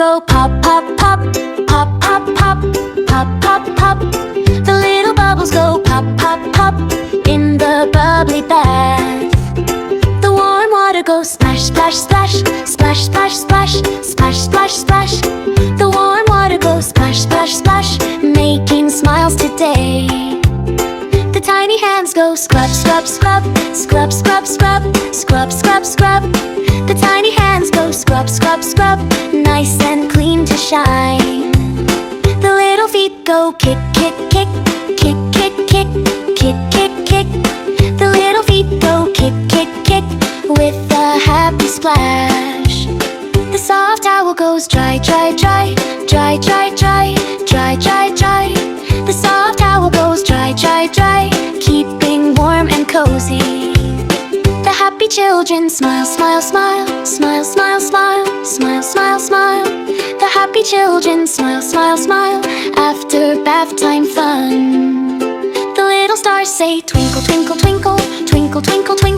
go pop, pop, pop, pop, pop, pop, pop, pop, pop. The little bubbles go pop, pop, pop in the bubbly bath. The warm water goes splash, splash, splash, splash, splash, splash, splash, splash, splash. The warm water goes splash, splash, splash, making smiles today. The tiny hands go scrub, scrub, scrub, scrub, scrub, scrub, scrub, scrub, scrub. The tiny hands go scrub, scrub, scrub, nice and clean to shine. The little feet go kick, kick, kick, kick, kick, kick, kick, kick, kick. The little feet go kick, kick, kick with a happy splash. The soft towel goes dry, dry, dry, dry, dry, dry, dry, dry, dry. The soft towel goes dry, dry, dry, keeping warm and cozy. The happy children smile, smile, smile, smile, smile, smile, smile, smile, smile. The happy children smile, smile, smile after bath time fun. The little stars say twinkle, twinkle, twinkle, twinkle, twinkle, twinkle.